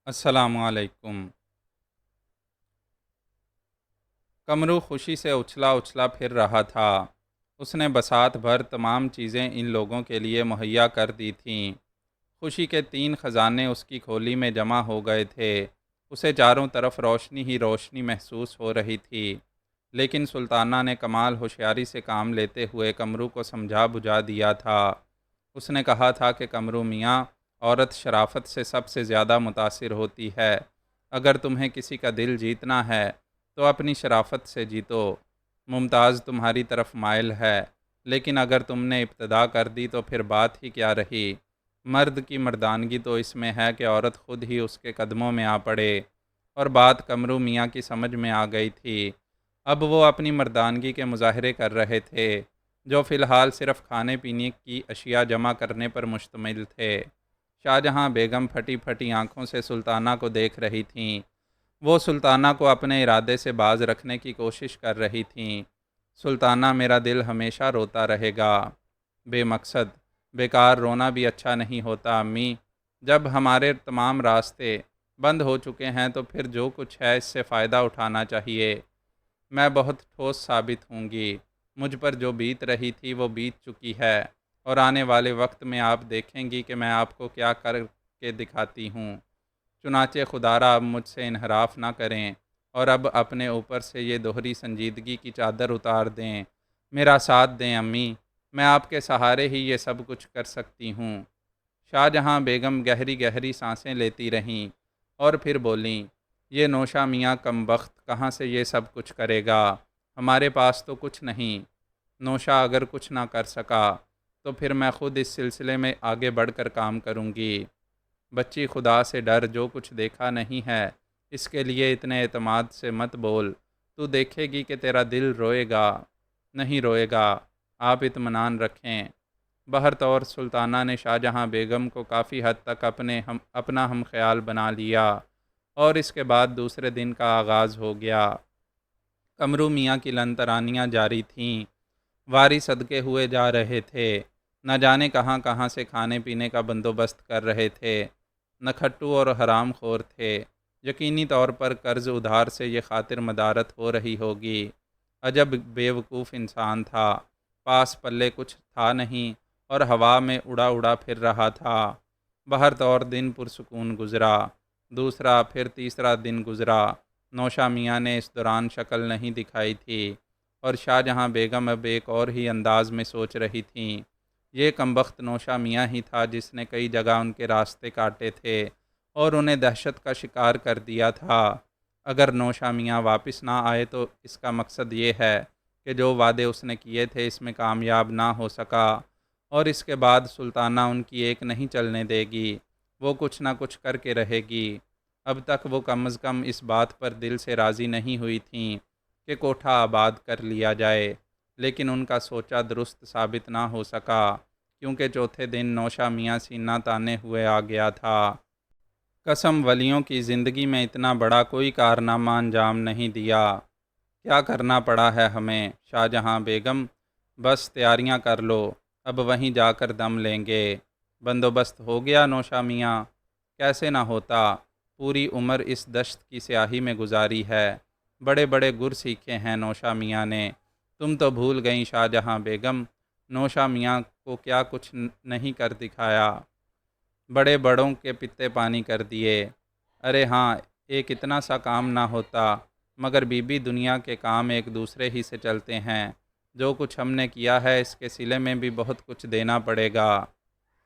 السلام علیکم۔ کمرو خوشی سے اچھلا اچھلا پھر رہا تھا۔ اس نے بساط بھر تمام چیزیں ان لوگوں کے لیے مہیا کر دی تھیں۔ خوشی کے 3 خزانے اس کی کھولی میں جمع ہو گئے تھے۔ اسے چاروں طرف روشنی ہی روشنی محسوس ہو رہی تھی۔ لیکن سلطانہ نے کمال ہوشیاری سے کام لیتے ہوئے کمرو کو سمجھا بجھا دیا تھا۔ اس نے کہا تھا کہ کمرو میاں، عورت شرافت سے سب سے زیادہ متاثر ہوتی ہے۔ اگر تمہیں کسی کا دل جیتنا ہے تو اپنی شرافت سے جیتو۔ ممتاز تمہاری طرف مائل ہے، لیکن اگر تم نے ابتدا کر دی تو پھر بات ہی کیا رہی۔ مرد کی مردانگی تو اس میں ہے کہ عورت خود ہی اس کے قدموں میں آ پڑے۔ اور بات کمرو میاں کی سمجھ میں آ گئی تھی۔ اب وہ اپنی مردانگی کے مظاہرے کر رہے تھے، جو فی الحال صرف کھانے پینے کی اشیاء جمع کرنے پر مشتمل تھے۔ شاہجہاں بیگم پھٹی پھٹی آنکھوں سے سلطانہ کو دیکھ رہی تھیں۔ وہ سلطانہ کو اپنے ارادے سے باز رکھنے کی کوشش کر رہی تھیں۔ سلطانہ، میرا دل ہمیشہ روتا رہے گا۔ بے مقصد، بیکار رونا بھی اچھا نہیں ہوتا امی۔ جب ہمارے تمام راستے بند ہو چکے ہیں تو پھر جو کچھ ہے اس سے فائدہ اٹھانا چاہیے۔ میں بہت ٹھوس ثابت ہوں گی۔ مجھ پر جو بیت رہی تھی وہ بیت چکی ہے، اور آنے والے وقت میں آپ دیکھیں گی کہ میں آپ کو کیا کر کے دکھاتی ہوں۔ چنانچہ خدارا اب مجھ سے انحراف نہ کریں، اور اب اپنے اوپر سے یہ دوہری سنجیدگی کی چادر اتار دیں۔ میرا ساتھ دیں امی، میں آپ کے سہارے ہی یہ سب کچھ کر سکتی ہوں۔ شاہجہاں بیگم گہری گہری سانسیں لیتی رہیں، اور پھر بولیں، یہ نوشا میاں کم بخت کہاں سے یہ سب کچھ کرے گا؟ ہمارے پاس تو کچھ نہیں۔ نوشا اگر کچھ نہ کر سکا تو پھر میں خود اس سلسلے میں آگے بڑھ کر کام کروں گی۔ بچی، خدا سے ڈر، جو کچھ دیکھا نہیں ہے اس کے لیے اتنے اعتماد سے مت بول۔ تو دیکھے گی کہ تیرا دل روئے گا۔ نہیں روئے گا، آپ اطمینان رکھیں۔ بہرطور سلطانہ نے شاہجہاں بیگم کو کافی حد تک اپنا ہم خیال بنا لیا، اور اس کے بعد دوسرے دن کا آغاز ہو گیا۔ کمرو میاں کی لن ترانیاں جاری تھیں۔ واری صدقے ہوئے جا رہے تھے۔ نہ جانے کہاں کہاں سے کھانے پینے کا بندوبست کر رہے تھے۔ نکھٹو اور حرام خور تھے۔ یقینی طور پر قرض ادھار سے یہ خاطر مدارت ہو رہی ہوگی۔ عجب بیوقوف انسان تھا، پاس پلے کچھ تھا نہیں، اور ہوا میں اڑا اڑا پھر رہا تھا۔ بہرطور دن پرسکون گزرا۔ دوسرا پھر تیسرا دن گزرا۔ نوشا میاں نے اس دوران شکل نہیں دکھائی تھی، اور شاہجہاں بیگم اب ایک اور ہی انداز میں سوچ رہی تھیں۔ یہ کمبخت نوشا میاں ہی تھا جس نے کئی جگہ ان کے راستے کاٹے تھے اور انہیں دہشت کا شکار کر دیا تھا۔ اگر نوشا میاں واپس نہ آئے تو اس کا مقصد یہ ہے کہ جو وعدے اس نے کیے تھے اس میں کامیاب نہ ہو سکا، اور اس کے بعد سلطانہ ان کی ایک نہیں چلنے دے گی۔ وہ کچھ نہ کچھ کر کے رہے گی۔ اب تک وہ کم از کم اس بات پر دل سے راضی نہیں ہوئی تھیں کہ کوٹھہ آباد کر لیا جائے، لیکن ان کا سوچا درست ثابت نہ ہو سکا، کیونکہ چوتھے دن نوشا میاں سینہ تانے ہوئے آ گیا تھا۔ قسم ولیوں کی زندگی میں اتنا بڑا کوئی کارنامہ انجام نہیں دیا۔ کیا کرنا پڑا ہے ہمیں؟ شاہجہاں بیگم، بس تیاریاں کر لو، اب وہیں جا کر دم لیں گے۔ بندوبست ہو گیا نوشا میاں؟ کیسے نہ ہوتا، پوری عمر اس دشت کی سیاہی میں گزاری ہے، بڑے بڑے گر سیکھے ہیں نوشا میاں نے۔ تم تو بھول گئیں شاہجہاں بیگم، نوشا میاں کو کیا کچھ نہیں کر دکھایا۔ بڑے بڑوں کے پتے پانی کر دیے۔ ارے ہاں، ایک اتنا سا کام نہ ہوتا، مگر بی بی دنیا کے کام ایک دوسرے ہی سے چلتے ہیں۔ جو کچھ ہم نے کیا ہے اس کے صلے میں بھی بہت کچھ دینا پڑے گا۔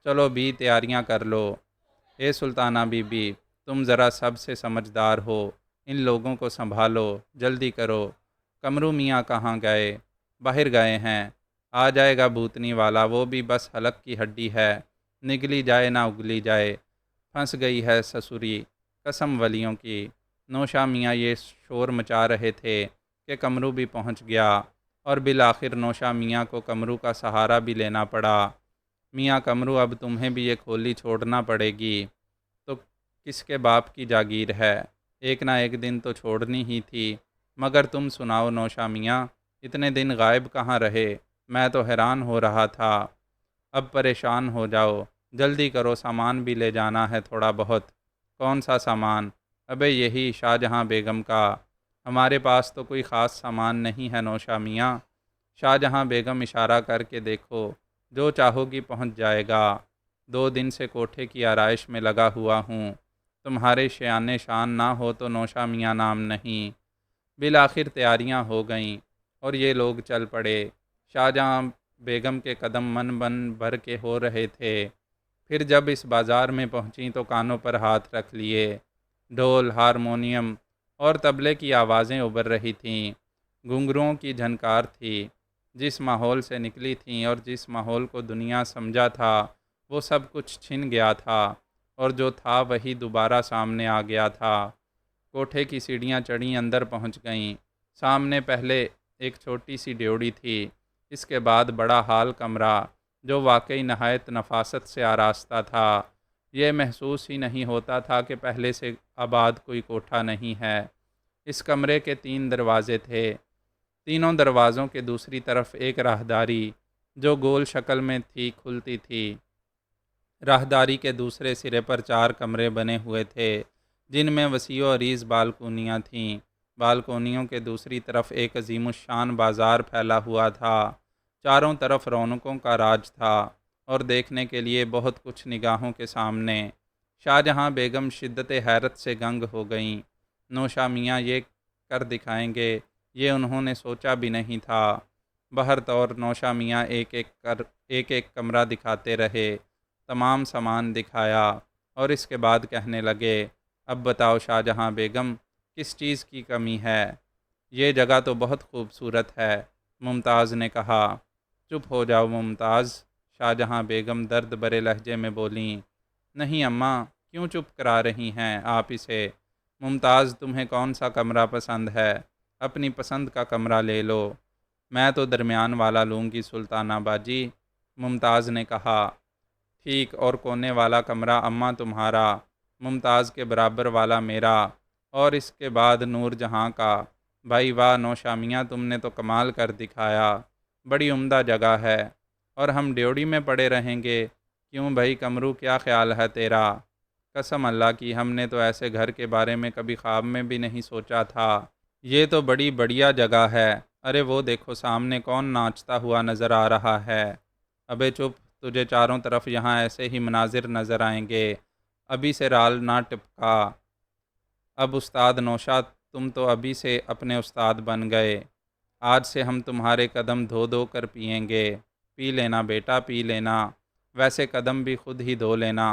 چلو بھی تیاریاں کر لو۔ اے سلطانہ بی بی، تم ذرا سب سے سمجھدار ہو، ان لوگوں کو سنبھالو، جلدی کرو۔ کمرو میاں کہاں گئے؟ باہر گئے ہیں۔ آ جائے گا بھوتنی والا، وہ بھی بس حلق کی ہڈی ہے، نگلی جائے نہ اگلی جائے۔ پھنس گئی ہے سسری، قسم ولیوں کی۔ نوشا میاں یہ شور مچا رہے تھے کہ کمرو بھی پہنچ گیا، اور بالآخر نوشا میاں کو کمرو کا سہارا بھی لینا پڑا۔ میاں کمرو، اب تمہیں بھی یہ کھولی چھوڑنا پڑے گی، تو کس کے باپ کی جاگیر ہے؟ ایک نہ ایک دن تو چھوڑنی ہی تھی۔ مگر تم سناؤ نوشا میاں، اتنے دن غائب کہاں رہے؟ میں تو حیران ہو رہا تھا۔ اب پریشان ہو جاؤ، جلدی کرو، سامان بھی لے جانا ہے تھوڑا بہت۔ کون سا سامان؟ ابے یہی شاہجہاں بیگم کا۔ ہمارے پاس تو کوئی خاص سامان نہیں ہے نوشا میاں۔ شاہجہاں بیگم اشارہ کر کے دیکھو، جو چاہو گی پہنچ جائے گا۔ 2 دن سے کوٹھے کی آرائش میں لگا ہوا ہوں، تمہارے شایان شان نہ ہو تو نوشا میاں نام نہیں۔ بالآخر تیاریاں ہو گئیں اور یہ لوگ چل پڑے۔ شاہجہاں بیگم کے قدم من بن بھر کے ہو رہے تھے۔ پھر جب اس بازار میں پہنچیں تو کانوں پر ہاتھ رکھ لیے۔ ڈھول، ہارمونیم اور طبلے کی آوازیں ابھر رہی تھیں۔ گھنگروؤں کی جھنکار تھی۔ جس ماحول سے نکلی تھیں اور جس ماحول کو دنیا سمجھا تھا، وہ سب کچھ چھن گیا تھا، اور جو تھا وہی دوبارہ سامنے آ گیا تھا۔ کوٹھے کی سیڑھیاں چڑھیں، اندر پہنچ گئیں۔ سامنے پہلے ایک چھوٹی سی ڈیوڑی تھی، اس کے بعد بڑا ہال کمرہ جو واقعی نہایت نفاست سے آراستہ تھا۔ یہ محسوس ہی نہیں ہوتا تھا کہ پہلے سے آباد کوئی کوٹھا نہیں ہے۔ اس کمرے کے 3 دروازے تھے۔ تینوں دروازوں کے دوسری طرف ایک راہداری جو گول شکل میں تھی کھلتی تھی۔ راہداری کے دوسرے سرے پر 4 کمرے بنے ہوئے تھے جن میں وسیع و عریض بالکونیاں تھیں۔ بالکونیوں کے دوسری طرف ایک عظیم الشان بازار پھیلا ہوا تھا۔ چاروں طرف رونقوں کا راج تھا اور دیکھنے کے لیے بہت کچھ نگاہوں کے سامنے۔ شاہجہاں بیگم شدت حیرت سے گنگ ہو گئیں۔ نوشا میاں یہ کر دکھائیں گے، یہ انہوں نے سوچا بھی نہیں تھا۔ بہرطور نوشا میاں ایک ایک کمرہ دکھاتے رہے، تمام سامان دکھایا، اور اس کے بعد کہنے لگے، اب بتاؤ شاہجہاں بیگم، کس چیز کی کمی ہے؟ یہ جگہ تو بہت خوبصورت ہے، ممتاز نے کہا۔ چپ ہو جاؤ ممتاز، شاہجہاں بیگم درد بھرے لہجے میں بولیں۔ نہیں اماں، کیوں چپ کرا رہی ہیں آپ اسے؟ ممتاز، تمہیں کون سا کمرہ پسند ہے؟ اپنی پسند کا کمرہ لے لو۔ میں تو درمیان والا لوں گی سلطانہ باجی، ممتاز نے کہا۔ ٹھیک، اور کونے والا کمرہ اماں تمہارا، ممتاز کے برابر والا میرا، اور اس کے بعد نور جہاں کا۔ بھائی واہ نوشا میاں، تم نے تو کمال کر دکھایا، بڑی عمدہ جگہ ہے۔ اور ہم ڈیوڑی میں پڑے رہیں گے؟ کیوں بھائی کمرو، کیا خیال ہے تیرا؟ قسم اللہ کی، ہم نے تو ایسے گھر کے بارے میں کبھی خواب میں بھی نہیں سوچا تھا۔ یہ تو بڑی بڑھیا جگہ ہے۔ ارے وہ دیکھو سامنے کون ناچتا ہوا نظر آ رہا ہے۔ ابے چپ، تجھے چاروں طرف یہاں ایسے ہی مناظر نظر آئیں گے، ابھی سے رال نہ ٹپکا۔ اب استاد نوشا، تم تو ابھی سے اپنے استاد بن گئے۔ آج سے ہم تمہارے قدم دھو دھو کر پئیں گے۔ پی لینا بیٹا، پی لینا، ویسے قدم بھی خود ہی دھو لینا،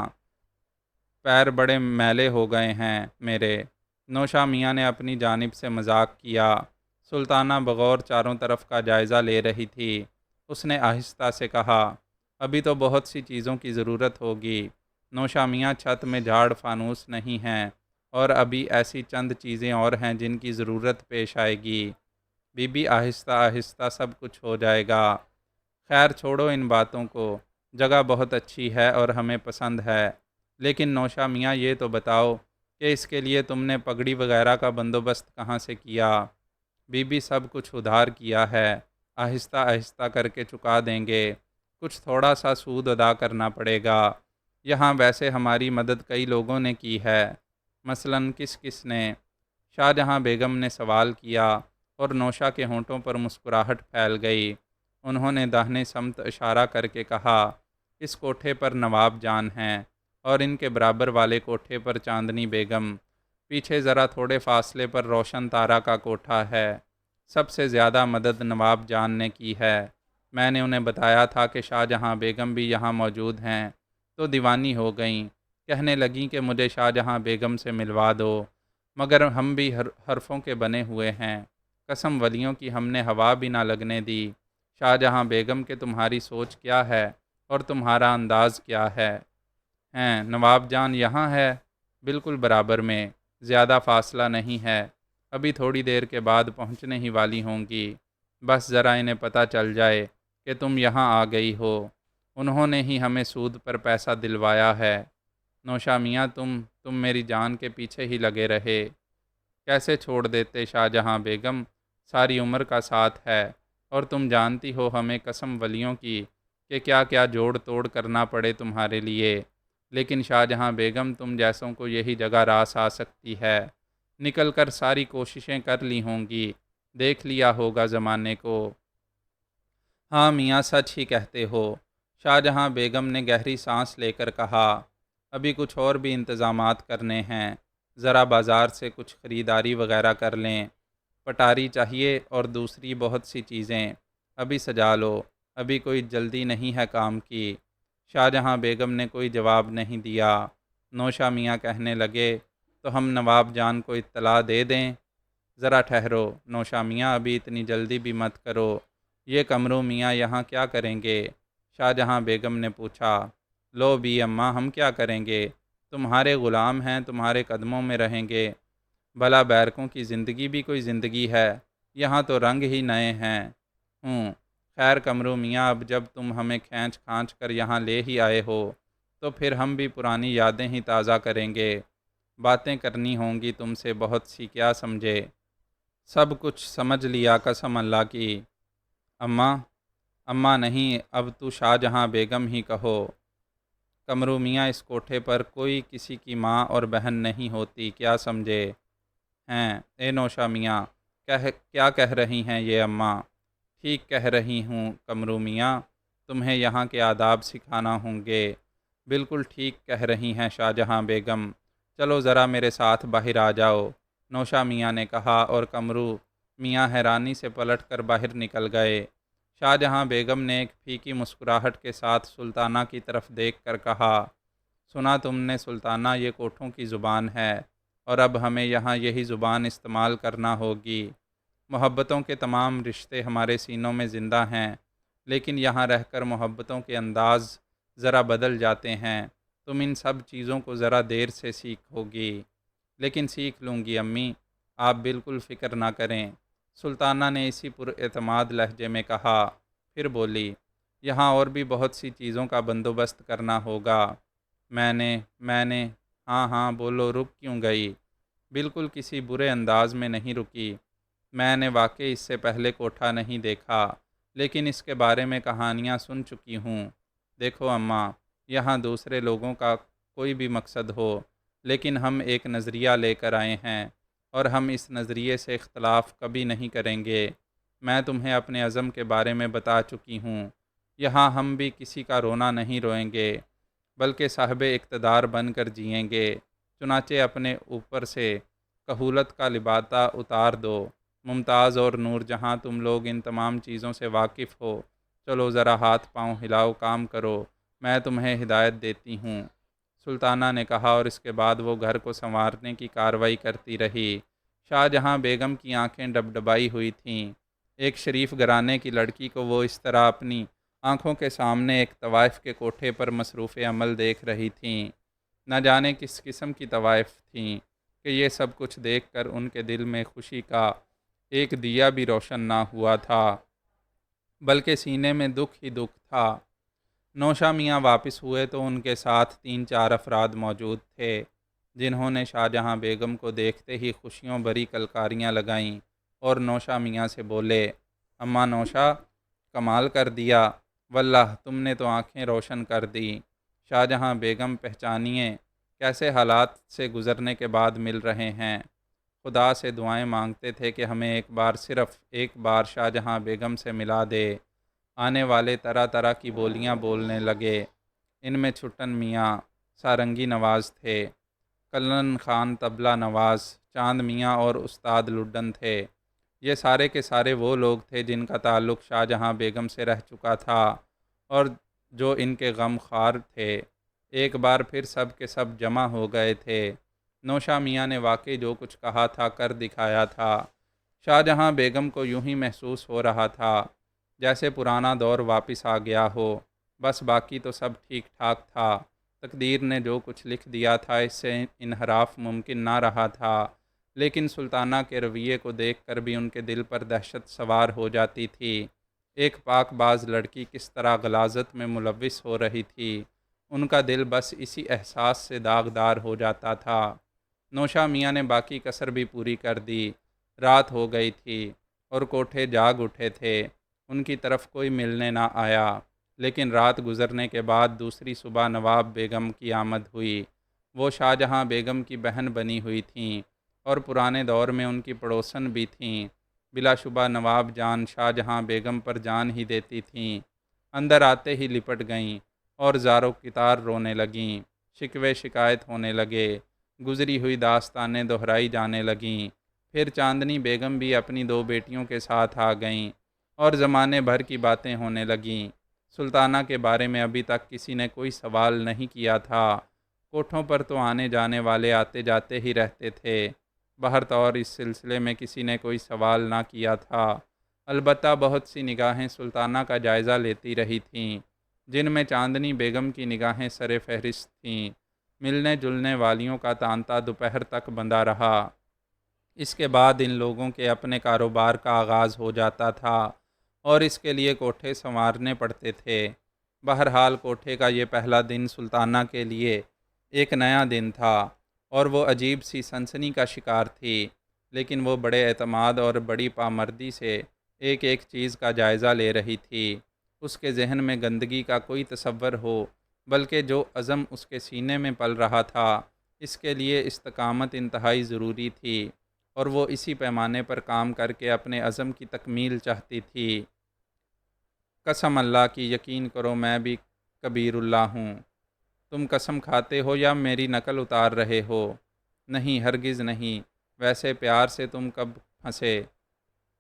پیر بڑے میلے ہو گئے ہیں میرے۔ نوشا میاں نے اپنی جانب سے مذاق کیا۔ سلطانہ بغور چاروں طرف کا جائزہ لے رہی تھی۔ اس نے آہستہ سے کہا، ابھی تو بہت سی چیزوں کی ضرورت ہوگی نوشا میاں، چھت میں جھاڑ فانوس نہیں ہیں، اور ابھی ایسی چند چیزیں اور ہیں جن کی ضرورت پیش آئے گی۔ بی بی آہستہ آہستہ سب کچھ ہو جائے گا۔ خیر چھوڑو ان باتوں کو، جگہ بہت اچھی ہے اور ہمیں پسند ہے، لیکن نوشا میاں یہ تو بتاؤ کہ اس کے لیے تم نے پگڑی وغیرہ کا بندوبست کہاں سے کیا؟ بی بی سب کچھ ادھار کیا ہے، آہستہ آہستہ کر کے چکا دیں گے، کچھ تھوڑا سا سود ادا کرنا پڑے گا۔ یہاں ویسے ہماری مدد کئی لوگوں نے کی ہے، مثلاً کس کس نے؟ شاہجہاں بیگم نے سوال کیا، اور نوشا کے ہونٹوں پر مسکراہٹ پھیل گئی۔ انہوں نے داہنے سمت اشارہ کر کے کہا، اس کوٹھے پر نواب جان ہیں، اور ان کے برابر والے کوٹھے پر چاندنی بیگم، پیچھے ذرا تھوڑے فاصلے پر روشن تارا کا کوٹھا ہے۔ سب سے زیادہ مدد نواب جان نے کی ہے۔ میں نے انہیں بتایا تھا کہ شاہجہاں بیگم بھی یہاں موجود ہیں تو دیوانی ہو گئیں، کہنے لگیں کہ مجھے شاہجہاں بیگم سے ملوا دو، مگر ہم بھی حرفوں کے بنے ہوئے ہیں، قسم ولیوں کی ہم نے ہوا بھی نہ لگنے دی۔ شاہجہاں بیگم کہ تمہاری سوچ کیا ہے اور تمہارا انداز کیا ہے؟ ہیں نواب جان یہاں ہے، بالکل برابر میں، زیادہ فاصلہ نہیں ہے، ابھی تھوڑی دیر کے بعد پہنچنے ہی والی ہوں گی، بس ذرا انہیں پتہ چل جائے کہ تم یہاں آ گئی ہو، انہوں نے ہی ہمیں سود پر پیسہ دلوایا ہے۔ نوشا میاں، تم میری جان کے پیچھے ہی لگے رہے، کیسے چھوڑ دیتے شاہجہاں بیگم، ساری عمر کا ساتھ ہے، اور تم جانتی ہو ہمیں قسم ولیوں کی کہ کیا کیا جوڑ توڑ کرنا پڑے تمہارے لیے، لیکن شاہ جہاں بیگم تم جیسوں کو یہی جگہ راس آ سکتی ہے، نکل کر ساری کوششیں کر لی ہوں گی، دیکھ لیا ہوگا زمانے کو۔ ہاں میاں سچ ہی کہتے ہو، شاہ جہاں بیگم نے گہری سانس لے کر کہا۔ ابھی کچھ اور بھی انتظامات کرنے ہیں، ذرا بازار سے کچھ خریداری وغیرہ کر لیں، پٹاری چاہیے اور دوسری بہت سی چیزیں، ابھی سجا لو، ابھی کوئی جلدی نہیں ہے کام کی۔ شاہ جہاں بیگم نے کوئی جواب نہیں دیا۔ نوشا میاں کہنے لگے، تو ہم نواب جان کو اطلاع دے دیں؟ ذرا ٹھہرو نوشا میاں، ابھی اتنی جلدی بھی مت کرو، یہ قمرو میاں یہاں کیا کریں گے؟ شاہ جہاں بیگم نے پوچھا۔ لو بھی اماں، ہم کیا کریں گے؟ تمہارے غلام ہیں، تمہارے قدموں میں رہیں گے، بھلا بیرکوں کی زندگی بھی کوئی زندگی ہے؟ یہاں تو رنگ ہی نئے ہیں۔ خیر قمرو میاں، اب جب تم ہمیں کھینچ کھانچ کر یہاں لے ہی آئے ہو تو پھر ہم بھی پرانی یادیں ہی تازہ کریں گے، باتیں کرنی ہوں گی تم سے بہت سی، کیا سمجھے؟ سب کچھ سمجھ لیا قسم اللہ کی۔ اماں، اماں نہیں، اب تو شاہ جہاں بیگم ہی کہو۔ قمرو میاں، اس کوٹھے پر کوئی کسی کی ماں اور بہن نہیں ہوتی، کیا سمجھے ہیں؟ اے نوشا میاں، کیا کہہ رہی ہیں یہ اماں؟ ٹھیک کہہ رہی ہوں قمرو میاں، تمہیں یہاں کے آداب سکھانا ہوں گے۔ بالکل ٹھیک کہہ رہی ہیں شاہ جہاں بیگم، چلو ذرا میرے ساتھ باہر آ جاؤ، نوشا میاں نے کہا، اور قمرو میاں حیرانی سے پلٹ کر باہر نکل گئے۔ شاہ جہاں بیگم نے ایک پھیکی مسکراہٹ کے ساتھ سلطانہ کی طرف دیکھ کر کہا، سنا تم نے سلطانہ، یہ کوٹھوں کی زبان ہے اور اب ہمیں یہاں یہی زبان استعمال کرنا ہوگی۔ محبتوں کے تمام رشتے ہمارے سینوں میں زندہ ہیں، لیکن یہاں رہ کر محبتوں کے انداز ذرا بدل جاتے ہیں۔ تم ان سب چیزوں کو ذرا دیر سے سیکھو گی، لیکن سیکھ لوں گی امی، آپ بالکل فکر نہ کریں، سلطانہ نے اسی پراعتماد لہجے میں کہا۔ پھر بولی، یہاں اور بھی بہت سی چیزوں کا بندوبست کرنا ہوگا۔ میں نے ہاں ہاں بولو، رک کیوں گئی؟ بالکل کسی برے انداز میں نہیں رکی، میں نے واقعی اس سے پہلے کوٹھا نہیں دیکھا، لیکن اس کے بارے میں کہانیاں سن چکی ہوں۔ دیکھو اماں، یہاں دوسرے لوگوں کا کوئی بھی مقصد ہو، لیکن ہم ایک نظریہ لے کر آئے ہیں اور ہم اس نظریے سے اختلاف کبھی نہیں کریں گے۔ میں تمہیں اپنے عزم کے بارے میں بتا چکی ہوں، یہاں ہم بھی کسی کا رونا نہیں روئیں گے، بلکہ صاحب اقتدار بن کر جئیں گے۔ چنانچہ اپنے اوپر سے کہولت کا لبادہ اتار دو۔ ممتاز اور نور جہاں، تم لوگ ان تمام چیزوں سے واقف ہو، چلو ذرا ہاتھ پاؤں ہلاؤ، کام کرو، میں تمہیں ہدایت دیتی ہوں، سلطانہ نے کہا، اور اس کے بعد وہ گھر کو سنوارنے کی کارروائی کرتی رہی۔ شاہ جہاں بیگم کی آنکھیں ڈبڈبائی ہوئی تھیں۔ ایک شریف گھرانے کی لڑکی کو وہ اس طرح اپنی آنکھوں کے سامنے ایک طوائف کے کوٹھے پر مصروف عمل دیکھ رہی تھیں۔ نہ جانے کس قسم کی طوائف تھیں کہ یہ سب کچھ دیکھ کر ان کے دل میں خوشی کا ایک دیا بھی روشن نہ ہوا تھا، بلکہ سینے میں دکھ ہی دکھ تھا۔ نوشا میاں واپس ہوئے تو ان کے ساتھ 3-4 افراد موجود تھے، جنہوں نے شاہ جہاں بیگم کو دیکھتے ہی خوشیوں بھری کلکاریاں لگائیں اور نوشا میاں سے بولے، اماں نوشا، کمال کر دیا، واللہ تم نے تو آنکھیں روشن کر دی۔ شاہ جہاں بیگم، پہچانیے کیسے حالات سے گزرنے کے بعد مل رہے ہیں۔ خدا سے دعائیں مانگتے تھے کہ ہمیں ایک بار، صرف ایک بار شاہ جہاں بیگم سے ملا دے۔ آنے والے طرح طرح کی بولیاں بولنے لگے، ان میں چھٹن میاں سارنگی نواز تھے، کلن خان طبلہ نواز، چاند میاں اور استاد لڈن تھے۔ یہ سارے کے سارے وہ لوگ تھے جن کا تعلق شاہ جہاں بیگم سے رہ چکا تھا اور جو ان کے غم خوار تھے۔ ایک بار پھر سب کے سب جمع ہو گئے تھے۔ نوشا میاں نے واقعی جو کچھ کہا تھا کر دکھایا تھا۔ شاہ جہاں بیگم کو یوں ہی محسوس ہو رہا تھا جیسے پرانا دور واپس آ گیا ہو، بس باقی تو سب ٹھیک ٹھاک تھا۔ تقدیر نے جو کچھ لکھ دیا تھا اس سے انحراف ممکن نہ رہا تھا، لیکن سلطانہ کے رویے کو دیکھ کر بھی ان کے دل پر دہشت سوار ہو جاتی تھی۔ ایک پاک باز لڑکی کس طرح غلاظت میں ملوث ہو رہی تھی، ان کا دل بس اسی احساس سے داغدار ہو جاتا تھا۔ نوشا میاں نے باقی کسر بھی پوری کر دی۔ رات ہو گئی تھی اور کوٹھے جاگ اٹھے تھے، ان کی طرف کوئی ملنے نہ آیا، لیکن رات گزرنے کے بعد دوسری صبح نواب بیگم کی آمد ہوئی۔ وہ شاہجہاں بیگم کی بہن بنی ہوئی تھیں اور پرانے دور میں ان کی پڑوسن بھی تھیں۔ بلا شبہ نواب جان شاہجہاں بیگم پر جان ہی دیتی تھیں۔ اندر آتے ہی لپٹ گئیں اور زار و کتار رونے لگیں، شکوے شکایت ہونے لگے، گزری ہوئی داستانیں دہرائی جانے لگیں۔ پھر چاندنی بیگم بھی اپنی دو بیٹیوں کے ساتھ آ گئیں اور زمانے بھر کی باتیں ہونے لگیں۔ سلطانہ کے بارے میں ابھی تک کسی نے کوئی سوال نہیں کیا تھا۔ کوٹھوں پر تو آنے جانے والے آتے جاتے ہی رہتے تھے، بہر طور اس سلسلے میں کسی نے کوئی سوال نہ کیا تھا۔ البتہ بہت سی نگاہیں سلطانہ کا جائزہ لیتی رہی تھیں، جن میں چاندنی بیگم کی نگاہیں سر فہرست تھیں۔ ملنے جلنے والیوں کا تانتا دوپہر تک بندھا رہا۔ اس کے بعد ان لوگوں کے اپنے کاروبار کا آغاز ہو جاتا تھا اور اس کے لیے کوٹھے سنوارنے پڑتے تھے۔ بہرحال کوٹھے کا یہ پہلا دن سلطانہ کے لیے ایک نیا دن تھا اور وہ عجیب سی سنسنی کا شکار تھی، لیکن وہ بڑے اعتماد اور بڑی پامردی سے ایک ایک چیز کا جائزہ لے رہی تھی۔ اس کے ذہن میں گندگی کا کوئی تصور ہو، بلکہ جو عزم اس کے سینے میں پل رہا تھا، اس کے لیے استقامت انتہائی ضروری تھی اور وہ اسی پیمانے پر کام کر کے اپنے عزم کی تکمیل چاہتی تھی۔ قسم اللہ کی، یقین کرو میں بھی کبیر اللہ ہوں۔ تم قسم کھاتے ہو یا میری نقل اتار رہے ہو؟ نہیں، ہرگز نہیں۔ ویسے پیار سے تم کب پھنسے؟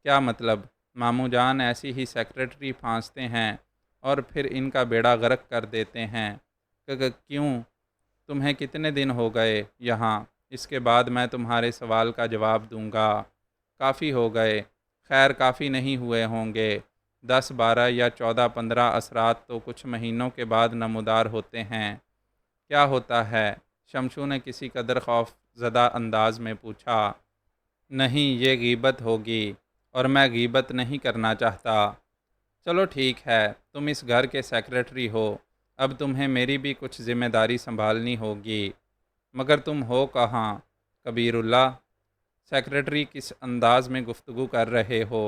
کیا مطلب؟ ماموں جان ایسی ہی سیکرٹری پھانستے ہیں اور پھر ان کا بیڑا غرق کر دیتے ہیں۔ کیوں؟ تمہیں کتنے دن ہو گئے یہاں؟ اس کے بعد میں تمہارے سوال کا جواب دوں گا۔ کافی ہو گئے۔ خیر، کافی نہیں ہوئے ہوں گے۔ 10 12 یا 14 15 اثرات تو کچھ مہینوں کے بعد نمودار ہوتے ہیں۔ کیا ہوتا ہے؟ شمشو نے کسی قدر خوف زدہ انداز میں پوچھا۔ نہیں، یہ غیبت ہوگی اور میں غیبت نہیں کرنا چاہتا۔ چلو ٹھیک ہے، تم اس گھر کے سیکرٹری ہو، اب تمہیں میری بھی کچھ ذمہ داری سنبھالنی ہوگی۔ مگر تم ہو کہاں؟ کبیر اللہ، سیکرٹری کس انداز میں گفتگو کر رہے ہو؟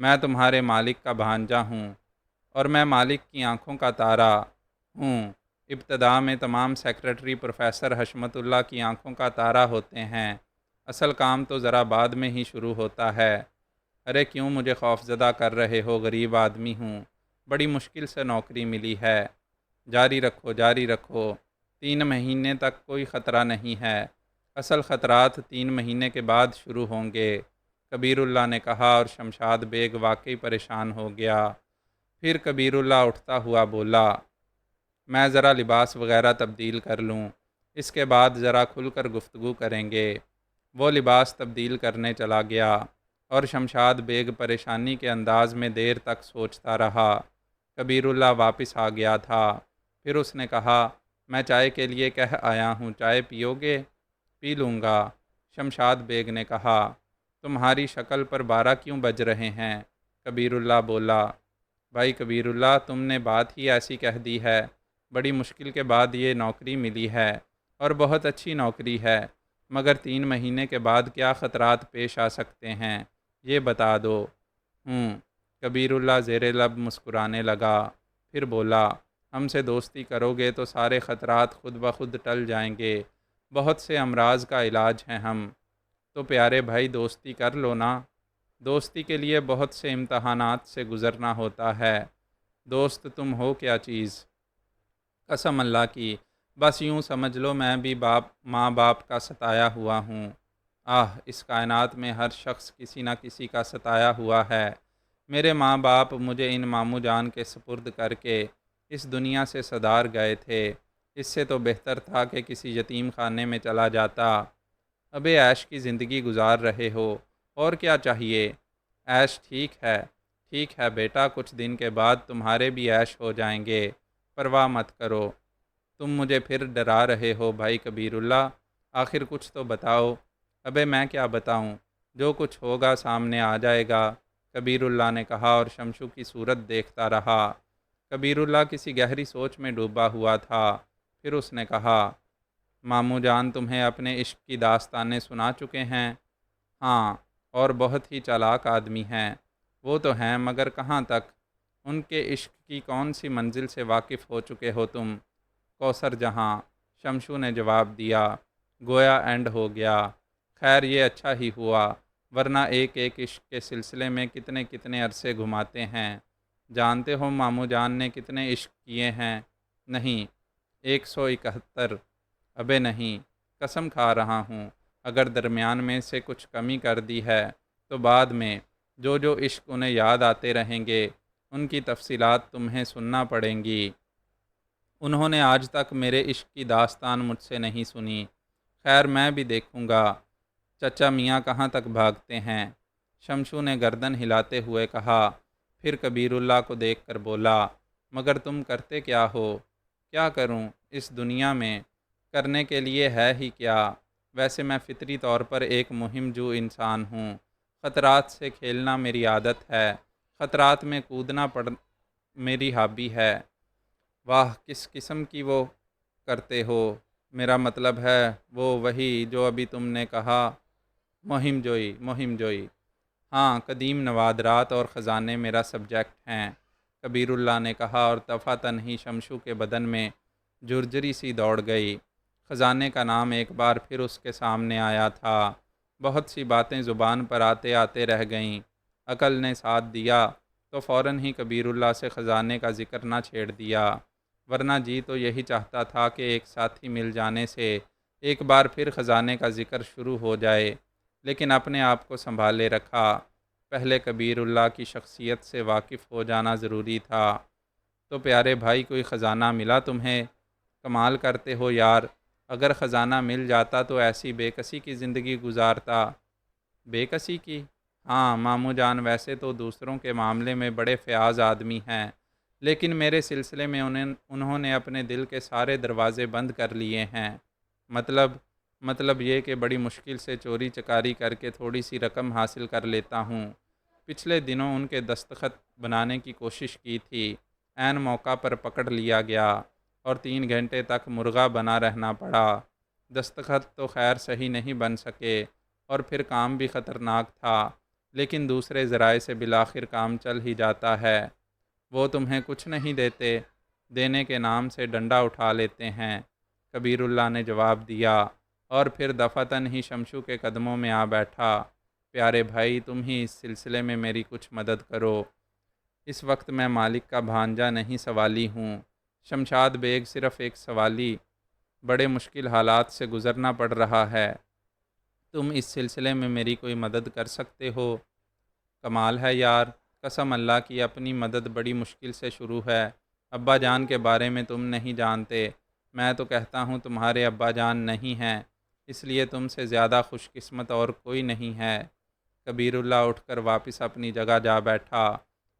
میں تمہارے مالک کا بھانجا ہوں اور میں مالک کی آنکھوں کا تارا ہوں۔ ابتدا میں تمام سیکرٹری پروفیسر حشمت اللہ کی آنکھوں کا تارا ہوتے ہیں، اصل کام تو ذرا بعد میں ہی شروع ہوتا ہے۔ ارے کیوں مجھے خوف زدہ کر رہے ہو؟ غریب آدمی ہوں، بڑی مشکل سے نوکری ملی ہے۔ جاری رکھو، جاری رکھو، 3 مہینے تک کوئی خطرہ نہیں ہے، اصل خطرات 3 مہینے کے بعد شروع ہوں گے، کبیر اللہ نے کہا، اور شمشاد بیگ واقعی پریشان ہو گیا۔ پھر کبیر اللہ اٹھتا ہوا بولا، میں ذرا لباس وغیرہ تبدیل کر لوں، اس کے بعد ذرا کھل کر گفتگو کریں گے۔ وہ لباس تبدیل کرنے چلا گیا اور شمشاد بیگ پریشانی کے انداز میں دیر تک سوچتا رہا۔ کبیر اللہ واپس آ گیا تھا۔ پھر اس نے کہا، میں چائے کے لیے کہہ آیا ہوں، چائے پیو گے؟ پی لوں گا، شمشاد بیگ نے کہا۔ تمہاری شکل پر 12 کیوں بج رہے ہیں؟ کبیر اللہ بولا۔ بھائی کبیر اللہ، تم نے بات ہی ایسی کہہ دی ہے، بڑی مشکل کے بعد یہ نوکری ملی ہے اور بہت اچھی نوکری ہے، مگر 3 مہینے کے بعد کیا خطرات پیش آ سکتے ہیں یہ بتا دو۔ کبیر اللہ زیر لب مسکرانے لگا، پھر بولا، ہم سے دوستی کرو گے تو سارے خطرات خود بخود ٹل جائیں گے، بہت سے امراض کا علاج ہیں ہم۔ تو پیارے بھائی دوستی کر لو نا، دوستی کے لیے بہت سے امتحانات سے گزرنا ہوتا ہے۔ دوست تم ہو کیا چیز؟ قسم اللہ کی، بس یوں سمجھ لو میں بھی ماں باپ کا ستایا ہوا ہوں۔ اس کائنات میں ہر شخص کسی نہ کسی کا ستایا ہوا ہے۔ میرے ماں باپ مجھے ان ماموں جان کے سپرد کر کے اس دنیا سے صدار گئے تھے، اس سے تو بہتر تھا کہ کسی یتیم خانے میں چلا جاتا۔ ابے عیش کی زندگی گزار رہے ہو، اور کیا چاہیے؟ عیش ٹھیک ہے بیٹا، کچھ دن کے بعد تمہارے بھی عیش ہو جائیں گے، پرواہ مت کرو۔ تم مجھے پھر ڈرا رہے ہو بھائی کبیر اللہ، آخر کچھ تو بتاؤ۔ ابے میں کیا بتاؤں، جو کچھ ہوگا سامنے آ جائے گا، کبیر اللہ نے کہا اور شمشو کی صورت دیکھتا رہا۔ کبیر اللہ کسی گہری سوچ میں ڈوبا ہوا تھا۔ پھر اس نے کہا، ماموں جان تمہیں اپنے عشق کی داستانیں سنا چکے ہیں؟ ہاں، اور بہت ہی چالاک آدمی ہیں وہ تو ہیں، مگر کہاں تک؟ ان کے عشق کی کون سی منزل سے واقف ہو چکے ہو تم؟ کوثر جہاں، شمشو نے جواب دیا۔ گویا اینڈ ہو گیا۔ خیر یہ اچھا ہی ہوا، ورنہ ایک ایک عشق کے سلسلے میں کتنے کتنے عرصے گھماتے ہیں۔ جانتے ہو ماموں جان نے کتنے عشق کیے ہیں؟ نہیں، 171۔ ابے نہیں، قسم کھا رہا ہوں، اگر درمیان میں سے کچھ کمی کر دی ہے تو بعد میں جو جو عشق انہیں یاد آتے رہیں گے ان کی تفصیلات تمہیں سننا پڑیں گی۔ انہوں نے آج تک میرے عشق کی داستان مجھ سے نہیں سنی۔ خیر میں بھی دیکھوں گا چچا میاں کہاں تک بھاگتے ہیں۔ شمشو نے گردن ہلاتے ہوئے کہا، پھر کبیر اللہ کو دیکھ کر بولا، مگر تم کرتے کیا ہو؟ کیا کروں اس دنیا میں؟ کرنے کے لیے ہے ہی کیا؟ ویسے میں فطری طور پر ایک مہم جو انسان ہوں۔ خطرات سے کھیلنا میری عادت ہے، خطرات میں کودنا میری ہابی ہے۔ واہ کس قسم کی وہ کرتے ہو؟ میرا مطلب ہے وہ وہی جو ابھی تم نے کہا، مہم جوئی۔ ہاں، قدیم نوادرات اور خزانے میرا سبجیکٹ ہیں، کبیر اللہ نے کہا، اور دفعتاً ہی شمشو کے بدن میں جرجری سی دوڑ گئی۔ خزانے کا نام ایک بار پھر اس کے سامنے آیا تھا۔ بہت سی باتیں زبان پر آتے آتے رہ گئیں۔ عقل نے ساتھ دیا تو فوراً ہی کبیر اللہ سے خزانے کا ذکر نہ چھیڑ دیا، ورنہ جی تو یہی چاہتا تھا کہ ایک ساتھی مل جانے سے ایک بار پھر خزانے کا ذکر شروع ہو جائے، لیکن اپنے آپ کو سنبھالے رکھا۔ پہلے کبیر اللہ کی شخصیت سے واقف ہو جانا ضروری تھا۔ تو پیارے بھائی کوئی خزانہ ملا تمہیں؟ کمال کرتے ہو یار، اگر خزانہ مل جاتا تو ایسی بے کسی کی زندگی گزارتا۔ بے کسی کی؟ ہاں ماموں جان، ویسے تو دوسروں کے معاملے میں بڑے فیاض آدمی ہیں، لیکن میرے سلسلے میں انہوں نے اپنے دل کے سارے دروازے بند کر لیے ہیں۔ مطلب یہ کہ بڑی مشکل سے چوری چکاری کر کے تھوڑی سی رقم حاصل کر لیتا ہوں۔ پچھلے دنوں ان کے دستخط بنانے کی کوشش کی تھی، عین موقع پر پکڑ لیا گیا اور 3 گھنٹے تک مرغا بنا رہنا پڑا۔ دستخط تو خیر صحیح نہیں بن سکے اور پھر کام بھی خطرناک تھا، لیکن دوسرے ذرائع سے بالآخر کام چل ہی جاتا ہے۔ وہ تمہیں کچھ نہیں دیتے، دینے کے نام سے ڈنڈا اٹھا لیتے ہیں، کبیر اللہ نے جواب دیا، اور پھر دفعتاً ہی شمشو کے قدموں میں آ بیٹھا۔ پیارے بھائی تم ہی اس سلسلے میں میری کچھ مدد کرو۔ اس وقت میں مالک کا بھانجا نہیں، سوالی ہوں۔ شمشاد بیگ صرف ایک سوالی، بڑے مشکل حالات سے گزرنا پڑ رہا ہے۔ تم اس سلسلے میں میری کوئی مدد کر سکتے ہو؟ کمال ہے یار، قسم اللہ کی اپنی مدد بڑی مشکل سے شروع ہے۔ ابا جان کے بارے میں تم نہیں جانتے، میں تو کہتا ہوں تمہارے ابا جان نہیں ہیں، اس لیے تم سے زیادہ خوش قسمت اور کوئی نہیں ہے۔ کبیر اللہ اٹھ کر واپس اپنی جگہ جا بیٹھا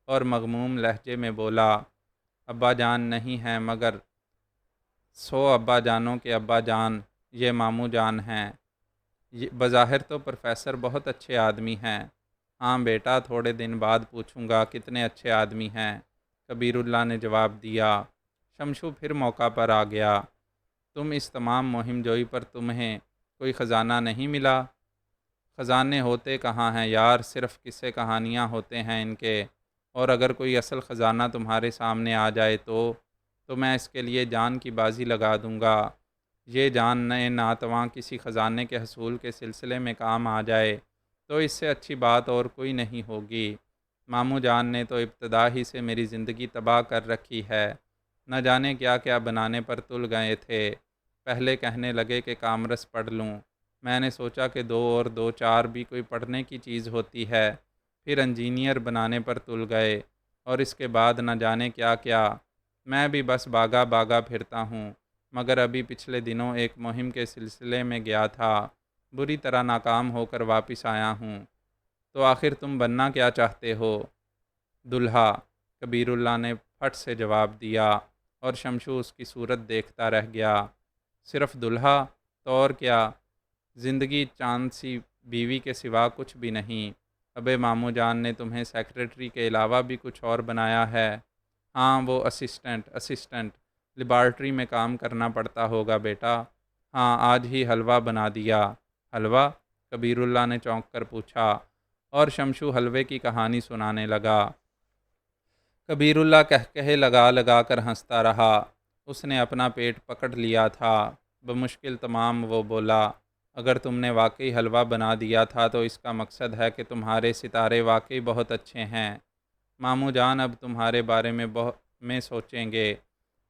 اور مغموم لہجے میں بولا، ابا جان نہیں ہیں مگر 100 ابا جانوں کے ابا جان یہ ماموں جان ہیں۔ بظاہر تو پروفیسر بہت اچھے آدمی ہیں۔ ہاں بیٹا، تھوڑے دن بعد پوچھوں گا کتنے اچھے آدمی ہیں، کبیر اللہ نے جواب دیا۔ شمشو پھر موقع پر آ گیا، تم اس تمام مہم جوئی پر تمہیں کوئی خزانہ نہیں ملا؟ خزانے ہوتے کہاں ہیں یار، صرف قصے کہانیاں ہوتے ہیں ان کے، اور اگر کوئی اصل خزانہ تمہارے سامنے آ جائے تو میں اس کے لیے جان کی بازی لگا دوں گا۔ یہ جان نئے ناتواں کسی خزانے کے حصول کے سلسلے میں کام آ جائے تو اس سے اچھی بات اور کوئی نہیں ہوگی۔ ماموں جان نے تو ابتدا ہی سے میری زندگی تباہ کر رکھی ہے، نہ جانے کیا کیا بنانے پر تل گئے تھے۔ پہلے کہنے لگے کہ کامرس پڑھ لوں، میں نے سوچا کہ 2 اور 2 4 بھی کوئی پڑھنے کی چیز ہوتی ہے، پھر انجینئر بنانے پر تل گئے، اور اس کے بعد نہ جانے کیا کیا۔ میں بھی بس باغا پھرتا ہوں، مگر ابھی پچھلے دنوں ایک مہم کے سلسلے میں گیا تھا، بری طرح ناکام ہو کر واپس آیا ہوں۔ تو آخر تم بننا کیا چاہتے ہو؟ دلہا، کبیر اللہ نے پھٹ سے جواب دیا، اور شمشو اس کی صورت دیکھتا رہ گیا۔ صرف دلہا تو اور کیا؟ زندگی چاند سی بیوی کے سوا کچھ بھی نہیں۔ ابے ماموں جان نے تمہیں سیکرٹری کے علاوہ بھی کچھ اور بنایا ہے؟ ہاں وہ اسسٹنٹ لیبارٹری میں کام کرنا پڑتا ہوگا بیٹا۔ ہاں آج ہی حلوہ بنا دیا۔ حلوہ؟ کبیر اللہ نے چونک کر پوچھا، اور شمشو حلوے کی کہانی سنانے لگا۔ کبیر اللہ کہے لگا لگا کر ہنستا رہا۔ اس نے اپنا پیٹ پکڑ لیا تھا۔ بمشکل تمام وہ بولا، اگر تم نے واقعی حلوہ بنا دیا تھا تو اس کا مقصد ہے کہ تمہارے ستارے واقعی بہت اچھے ہیں۔ ماموں جان اب تمہارے بارے میں سوچیں گے۔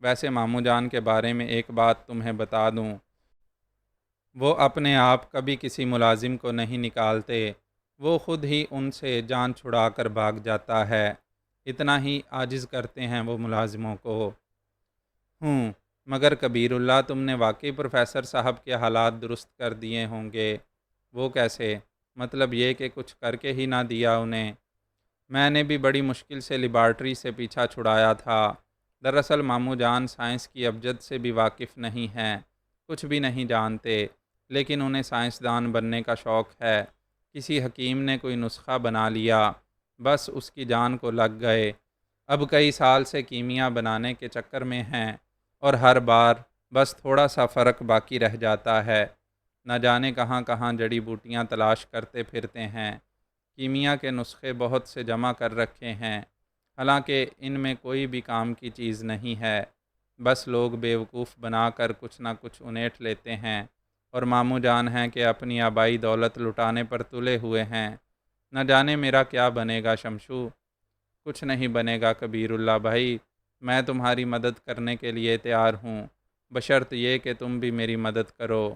ویسے ماموں جان کے بارے میں ایک بات تمہیں بتا دوں، وہ اپنے آپ کبھی کسی ملازم کو نہیں نکالتے، وہ خود ہی ان سے جان چھڑا کر بھاگ جاتا ہے۔ اتنا ہی عاجز کرتے ہیں وہ ملازموں کو۔ مگر کبیر اللہ، تم نے واقعی پروفیسر صاحب کے حالات درست کر دیے ہوں گے۔ وہ کیسے؟ مطلب یہ کہ کچھ کر کے ہی نہ دیا انہیں۔ میں نے بھی بڑی مشکل سے لیبارٹری سے پیچھا چھڑایا تھا۔ دراصل ماموں جان سائنس کی ابجد سے بھی واقف نہیں ہیں، کچھ بھی نہیں جانتے، لیکن انہیں سائنسدان بننے کا شوق ہے۔ کسی حکیم نے کوئی نسخہ بنا لیا، بس اس کی جان کو لگ گئے۔ اب کئی سال سے کیمیا بنانے کے چکر میں ہیں، اور ہر بار بس تھوڑا سا فرق باقی رہ جاتا ہے۔ نہ جانے کہاں کہاں جڑی بوٹیاں تلاش کرتے پھرتے ہیں۔ کیمیا کے نسخے بہت سے جمع کر رکھے ہیں، حالانکہ ان میں کوئی بھی کام کی چیز نہیں ہے۔ بس لوگ بیوقوف بنا کر کچھ نہ کچھ انیٹھ لیتے ہیں، اور ماموں جان ہیں کہ اپنی آبائی دولت لٹانے پر تلے ہوئے ہیں۔ نہ جانے میرا کیا بنے گا شمشو۔ کچھ نہیں بنے گا کبیر اللہ بھائی، میں تمہاری مدد کرنے کے لیے تیار ہوں، بشرط یہ کہ تم بھی میری مدد کرو،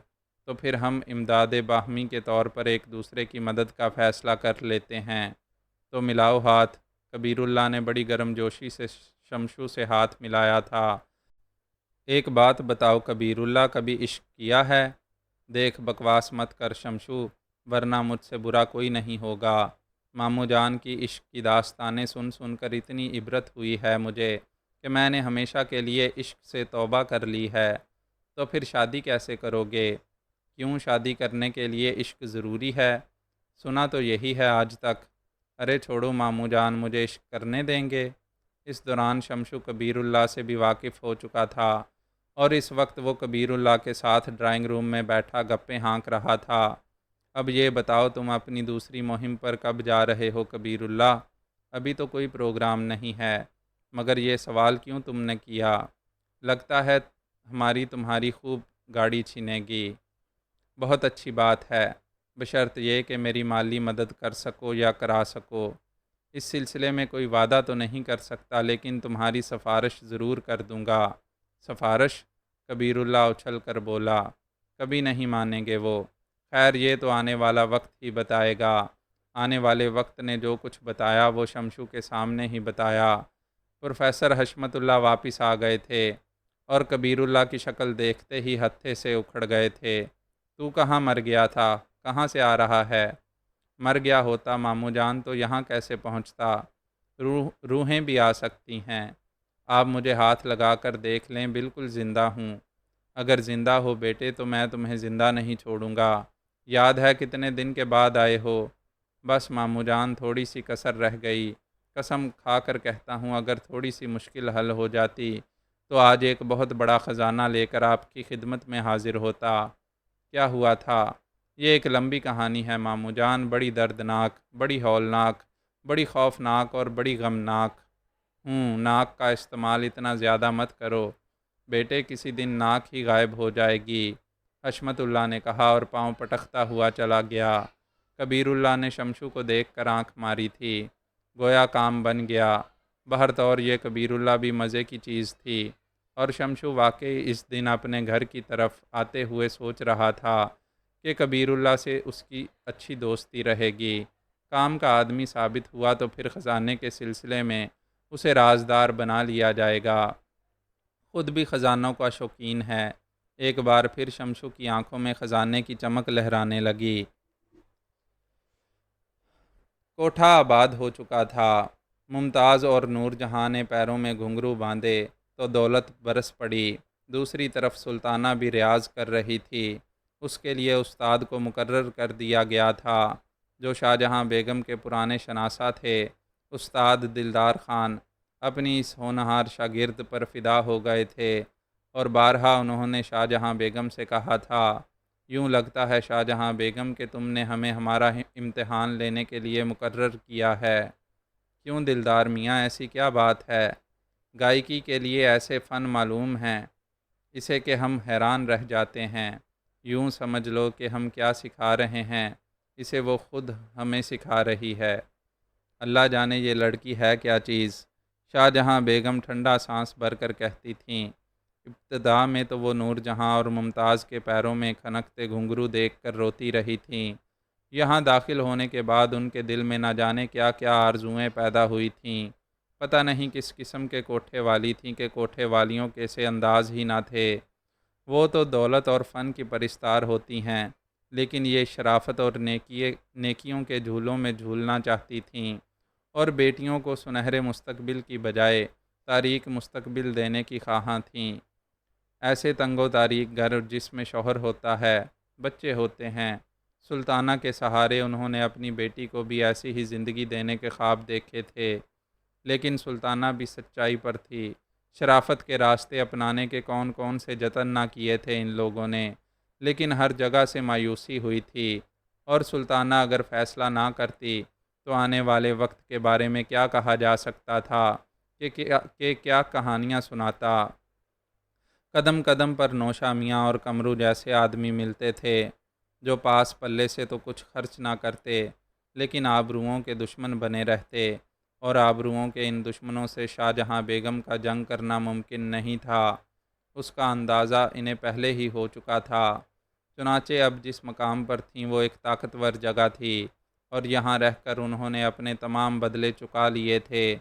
تو پھر ہم امداد باہمی کے طور پر ایک دوسرے کی مدد کا فیصلہ کر لیتے ہیں۔ تو ملاؤ ہاتھ۔ کبیر اللہ نے بڑی گرم جوشی سے شمشو سے ہاتھ ملایا تھا۔ ایک بات بتاؤ کبیر اللہ، کبھی عشق کیا ہے؟ دیکھ بکواس مت کر شمشو، ورنہ مجھ سے برا کوئی نہیں ہوگا۔ ماموں جان کی عشق کی داستانیں سن سن کر اتنی عبرت ہوئی ہے مجھے کہ میں نے ہمیشہ کے لیے عشق سے توبہ کر لی ہے۔ تو پھر شادی کیسے کرو گے؟ کیوں شادی کرنے کے لیے عشق ضروری ہے؟ سنا تو یہی ہے آج تک۔ ارے چھوڑو ماموں جان، مجھے عشق کرنے دیں گے؟ اس دوران شمشو کبیر اللہ سے بھی واقف ہو چکا تھا، اور اس وقت وہ کبیر اللہ کے ساتھ ڈرائنگ روم میں بیٹھا گپیں ہانک رہا تھا۔ اب یہ بتاؤ تم اپنی دوسری مہم پر کب جا رہے ہو کبیر اللہ؟ ابھی تو کوئی پروگرام نہیں ہے، مگر یہ سوال کیوں تم نے کیا؟ لگتا ہے ہماری تمہاری خوب گاڑی چھینے گی۔ بہت اچھی بات ہے، بشرط یہ کہ میری مالی مدد کر سکو یا کرا سکو۔ اس سلسلے میں کوئی وعدہ تو نہیں کر سکتا، لیکن تمہاری سفارش ضرور کر دوں گا۔ سفارش؟ کبیر اللہ اچھل کر بولا، کبھی نہیں مانیں گے وہ۔ خیر یہ تو آنے والا وقت ہی بتائے گا۔ آنے والے وقت نے جو کچھ بتایا وہ شمشو کے سامنے ہی بتایا۔ پروفیسر حشمت اللہ واپس آ گئے تھے، اور کبیر اللہ کی شکل دیکھتے ہی ہتھے سے اکھڑ گئے تھے۔ تو کہاں مر گیا تھا؟ کہاں سے آ رہا ہے؟ مر گیا ہوتا ماموں جان تو یہاں کیسے پہنچتا؟ روحیں بھی آ سکتی ہیں۔ آپ مجھے ہاتھ لگا کر دیکھ لیں، بالکل زندہ ہوں۔ اگر زندہ ہو بیٹے تو میں تمہیں زندہ نہیں چھوڑوں گا۔ یاد ہے کتنے دن کے بعد آئے ہو؟ بس ماموں جان تھوڑی سی کسر رہ گئی، قسم کھا کر کہتا ہوں اگر تھوڑی سی مشکل حل ہو جاتی تو آج ایک بہت بڑا خزانہ لے کر آپ کی خدمت میں حاضر ہوتا۔ کیا ہوا تھا؟ یہ ایک لمبی کہانی ہے ماموں جان، بڑی دردناک، بڑی ہولناک، بڑی خوفناک اور بڑی غمناک۔ ناک کا استعمال اتنا زیادہ مت کرو بیٹے، کسی دن ناک ہی غائب ہو جائے گی، حشمت اللہ نے کہا اور پاؤں پٹکتا ہوا چلا گیا۔ کبیر اللہ نے شمشو کو دیکھ کر آنکھ ماری تھی، گویا کام بن گیا۔ بہرطور یہ کبیر اللہ بھی مزے کی چیز تھی، اور شمشو واقعی اس دن اپنے گھر کی طرف آتے ہوئے سوچ رہا تھا کہ کبیر اللہ سے اس کی اچھی دوستی رہے گی۔ کام کا آدمی ثابت ہوا تو پھر خزانے کے سلسلے میں اسے رازدار بنا لیا جائے گا۔ خود بھی خزانوں کا شوقین ہے۔ ایک بار پھر شمشو کی آنکھوں میں خزانے کی چمک لہرانے لگی۔ کوٹھا آباد ہو چکا تھا۔ ممتاز اور نور جہاں نے پیروں میں گھنگرو باندھے تو دولت برس پڑی۔ دوسری طرف سلطانہ بھی ریاض کر رہی تھی۔ اس کے لیے استاد کو مقرر کر دیا گیا تھا، جو شاہجہاں بیگم کے پرانے شناسہ تھے۔ استاد دلدار خان اپنی اس ہونہار شاگرد پر فدا ہو گئے تھے، اور بارہا انہوں نے شاہجہاں بیگم سے کہا تھا، یوں لگتا ہے شاہجہاں بیگم کہ تم نے ہمیں ہمارا امتحان لینے کے لیے مقرر کیا ہے۔ کیوں دلدار میاں، ایسی کیا بات ہے؟ گائیکی کے لیے ایسے فن معلوم ہیں اسے کہ ہم حیران رہ جاتے ہیں۔ یوں سمجھ لو کہ ہم کیا سکھا رہے ہیں اسے وہ خود ہمیں سکھا رہی ہے۔ اللہ جانے یہ لڑکی ہے کیا چیز، شاہ جہاں بیگم ٹھنڈا سانس بھر کر کہتی تھیں۔ ابتدا میں تو وہ نور جہاں اور ممتاز کے پیروں میں کھنکتے گھنگرو دیکھ کر روتی رہی تھیں۔ یہاں داخل ہونے کے بعد ان کے دل میں نہ جانے کیا کیا آرزوئیں پیدا ہوئی تھیں۔ پتہ نہیں کس قسم کے کوٹھے والی تھیں کہ کوٹھے والیوں کے سے انداز ہی نہ تھے۔ وہ تو دولت اور فن کی پرستار ہوتی ہیں، لیکن یہ شرافت اور نیکیوں کے جھولوں میں جھولنا چاہتی تھیں، اور بیٹیوں کو سنہرے مستقبل کی بجائے تاریک مستقبل دینے کی خواہاں تھیں۔ ایسے تنگ و تاریک گھر جس میں شوہر ہوتا ہے، بچے ہوتے ہیں۔ سلطانہ کے سہارے انہوں نے اپنی بیٹی کو بھی ایسی ہی زندگی دینے کے خواب دیکھے تھے، لیکن سلطانہ بھی سچائی پر تھی۔ شرافت کے راستے اپنانے کے کون کون سے جتن نہ کیے تھے ان لوگوں نے، لیکن ہر جگہ سے مایوسی ہوئی تھی، اور سلطانہ اگر فیصلہ نہ کرتی تو آنے والے وقت کے بارے میں کیا کہا جا سکتا تھا کہ کیا کہانیاں سناتا۔ قدم قدم پر نوشا میاں اور کمرو جیسے آدمی ملتے تھے جو پاس پلے سے تو کچھ خرچ نہ کرتے، لیکن آبروؤں کے دشمن بنے رہتے، اور آبروؤں کے ان دشمنوں سے شاہ جہاں بیگم کا جنگ کرنا ممکن نہیں تھا۔ اس کا اندازہ انہیں پہلے ہی ہو چکا تھا۔ چنانچہ اب جس مقام پر تھیں وہ ایک طاقتور جگہ تھی، اور یہاں رہ کر انہوں نے اپنے تمام بدلے چکا لیے تھے۔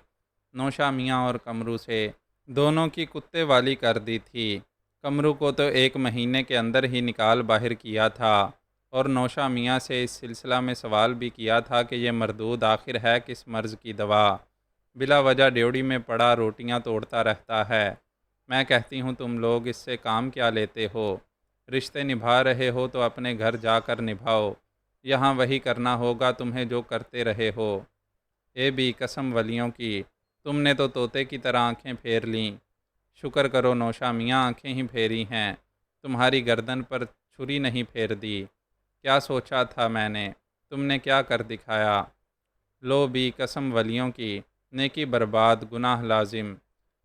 نوشا میاں اور کمرو سے دونوں کی کتے والی کر دی تھی۔ کمرو کو تو 1 مہینے کے اندر ہی نکال باہر کیا تھا، اور نوشا میاں سے اس سلسلہ میں سوال بھی کیا تھا کہ یہ مردود آخر ہے کس مرض کی دوا، بلا وجہ ڈیوڑی میں پڑا روٹیاں توڑتا رہتا ہے۔ میں کہتی ہوں تم لوگ اس سے کام کیا لیتے ہو؟ رشتے نبھا رہے ہو تو اپنے گھر جا کر نبھاؤ، یہاں وہی کرنا ہوگا تمہیں جو کرتے رہے ہو۔ اے بھی قسم ولیوں کی، تم نے تو طوطے کی طرح آنکھیں پھیر لیں۔ شکر کرو نوشا میاں، آنکھیں ہی پھیری ہیں، تمہاری گردن پر چھری نہیں پھیر دی۔ کیا سوچا تھا میں نے، تم نے کیا کر دکھایا؟ لو بھی قسم ولیوں کی، نیکی برباد، گناہ لازم۔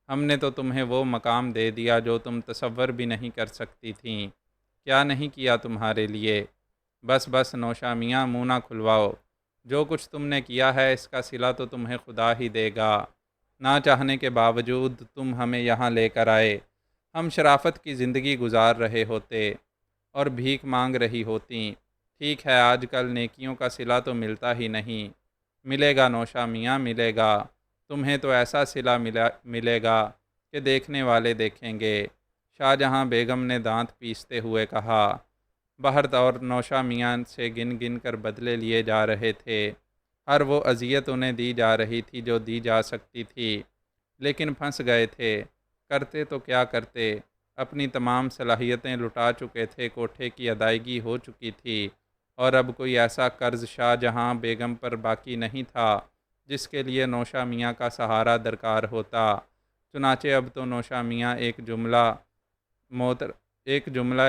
ہم نے تو تمہیں وہ مقام دے دیا جو تم تصور بھی نہیں کر سکتی تھیں۔ کیا نہیں کیا تمہارے لیے؟ بس بس نوشا میاں، منہ نہ کھلواؤ۔ جو کچھ تم نے کیا ہے اس کا صلہ تو تمہیں خدا ہی دے گا۔ نہ چاہنے کے باوجود تم ہمیں یہاں لے کر آئے۔ ہم شرافت کی زندگی گزار رہے ہوتے اور بھیک مانگ رہی ہوتیں۔ ٹھیک ہے، آج کل نیکیوں کا صلہ تو ملتا ہی نہیں۔ ملے گا نوشا میاں، ملے گا۔ تمہیں تو ایسا صلہ ملے گا کہ دیکھنے والے دیکھیں گے۔ شاہ جہاں بیگم نے دانت پیستے ہوئے کہا۔ بہر اور نوشا میاں سے گن گن کر بدلے لیے جا رہے تھے۔ ہر وہ اذیت انہیں دی جا رہی تھی جو دی جا سکتی تھی، لیکن پھنس گئے تھے۔ کرتے تو کیا کرتے؟ اپنی تمام صلاحیتیں لٹا چکے تھے، کوٹھے کی ادائیگی ہو چکی تھی، اور اب کوئی ایسا قرض شاہ جہاں بیگم پر باقی نہیں تھا جس کے لیے نوشا میاں کا سہارا درکار ہوتا۔ چنانچہ اب تو نوشا میاں ایک جملہ